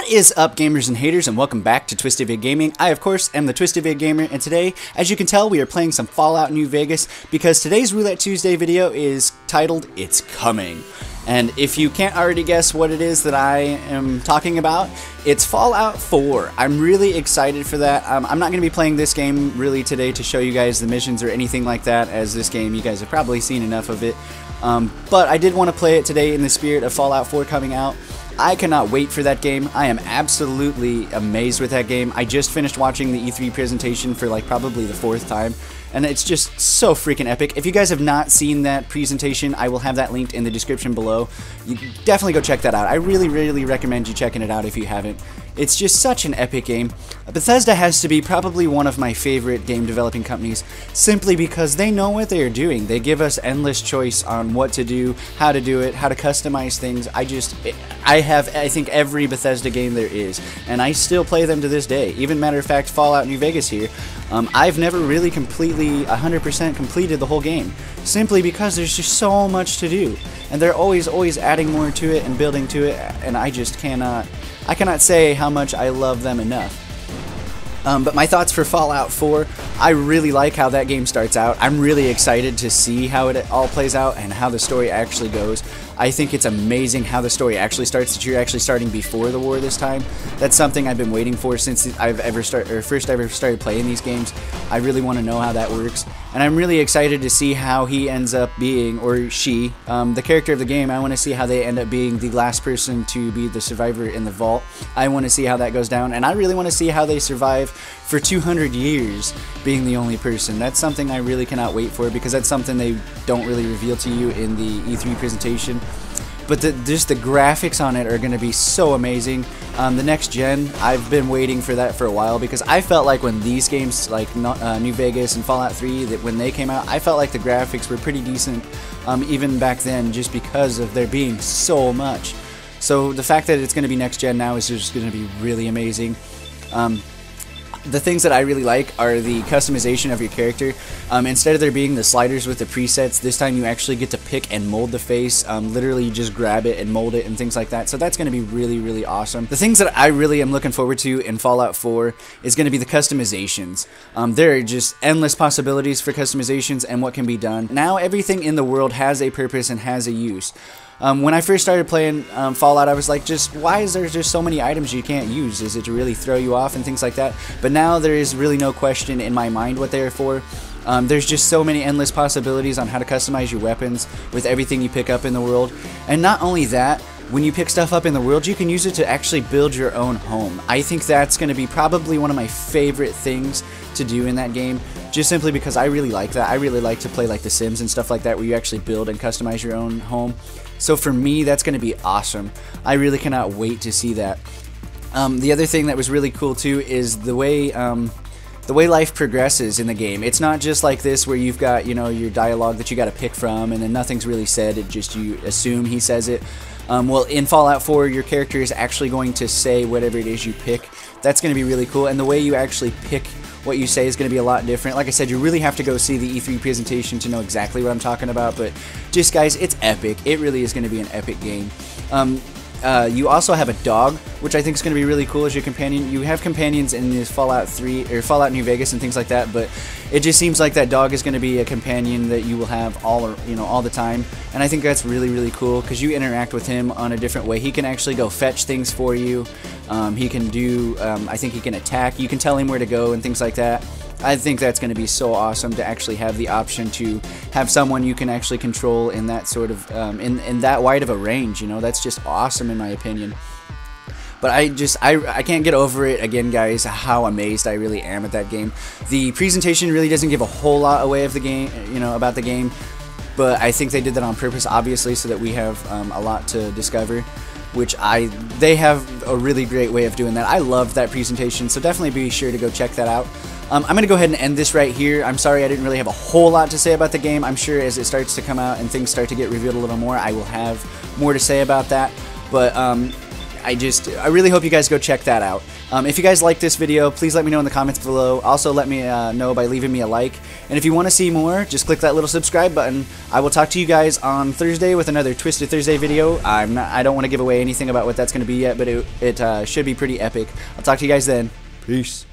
What is up, gamers and haters, and welcome back to Twisted Vid Gaming. I, of course, am the Twisted Vid Gamer, and today, as you can tell, we are playing some Fallout New Vegas because today's Roulette Tuesday video is titled, It's Coming. And if you can't already guess what it is that I am talking about, it's Fallout 4. I'm really excited for that. I'm not going to be playing this game really today to show you guys the missions or anything like that, as this game, you guys have probably seen enough of it. But I did want to play it today in the spirit of Fallout 4 coming out. I cannot wait for that game. I am absolutely amazed with that game. I just finished watching the E3 presentation for like probably the 4th time, and it's just so freaking epic. If you guys have not seen that presentation, I will have that linked in the description below. You definitely go check that out. I really recommend you checking it out if you haven't. It's just such an epic game. Bethesda has to be probably one of my favorite game developing companies, simply because they know what they are doing. They give us endless choice on what to do, how to do it, how to customize things. I have, I think, every Bethesda game there is, and I still play them to this day. Even, matter of fact, Fallout New Vegas here, I've never really completely 100% completed the whole game, simply because there's just so much to do, and they're always adding more to it and building to it, and I cannot say how much I love them enough. But my thoughts for Fallout 4, I really like how that game starts out. I'm really excited to see how it all plays out and how the story actually goes. I think it's amazing how the story actually starts, that you're actually starting before the war this time. That's something I've been waiting for since I've first ever started playing these games. I really want to know how that works, and I'm really excited to see how he ends up being, or she, the character of the game. I want to see how they end up being the last person to be the survivor in the vault. I want to see how that goes down, and I really want to see how they survive for 200 years being the only person. That's something I really cannot wait for, because that's something they don't really reveal to you in the E3 presentation. But just the graphics on it are going to be so amazing. The next gen, I've been waiting for that for a while, because I felt like when these games like New Vegas and Fallout 3, that when they came out, I felt like the graphics were pretty decent even back then, just because of there being so much. So the fact that it's going to be next gen now is just going to be really amazing. The things that I really like are the customization of your character. Instead of there being the sliders with the presets, this time you actually get to pick and mold the face. Literally, you just grab it and mold it and things like that. So that's going to be really awesome. The things that I really am looking forward to in Fallout 4 is going to be the customizations. There are just endless possibilities for customizations and what can be done. Now everything in the world has a purpose and has a use. When I first started playing Fallout, I was like, why is there just so many items you can't use? Is it to really throw you off and things like that? But now there is really no question in my mind what they are for. There's just so many endless possibilities on how to customize your weapons with everything you pick up in the world. And not only that, when you pick stuff up in the world, you can use it to actually build your own home. I think that's going to be probably one of my favorite things to do in that game, just simply because I really like that. I really like to play like The Sims and stuff like that, where you actually build and customize your own home. So for me, that's going to be awesome. I really cannot wait to see that. The other thing that was really cool too is the way life progresses in the game. It's not just like this where you've got, you know, your dialogue that you got to pick from, and then nothing's really said. It just, you assume he says it. Well, in Fallout 4, your character is actually going to say whatever it is you pick. That's going to be really cool, and the way you actually pick what you say is going to be a lot different. Like I said, you really have to go see the E3 presentation to know exactly what I'm talking about, but just, guys, it's epic. It really is going to be an epic game. You also have a dog, which I think is going to be really cool as your companion. You have companions in this Fallout 3 or Fallout New Vegas and things like that, but it just seems like that dog is going to be a companion that you will have all the time, and I think that's really cool, because you interact with him on a different way. He can actually go fetch things for you. He can do, I think he can attack. You can tell him where to go and things like that. I think that's going to be so awesome to actually have the option to have someone you can actually control in that sort of, in that wide of a range, you know. That's just awesome in my opinion. But I can't get over it again, guys, how amazed I really am at that game. The presentation really doesn't give a whole lot away of the game, you know, about the game, but I think they did that on purpose, obviously, so that we have a lot to discover, which they have a really great way of doing that. I loved that presentation, so definitely be sure to go check that out. I'm going to go ahead and end this right here. I'm sorry I didn't really have a whole lot to say about the game. I'm sure as it starts to come out and things start to get revealed a little more, I will have more to say about that. But I really hope you guys go check that out. If you guys like this video, please let me know in the comments below. Also, let me know by leaving me a like. And if you want to see more, just click that little subscribe button. I will talk to you guys on Thursday with another Twisted Thursday video. I don't want to give away anything about what that's going to be yet, but it should be pretty epic. I'll talk to you guys then. Peace.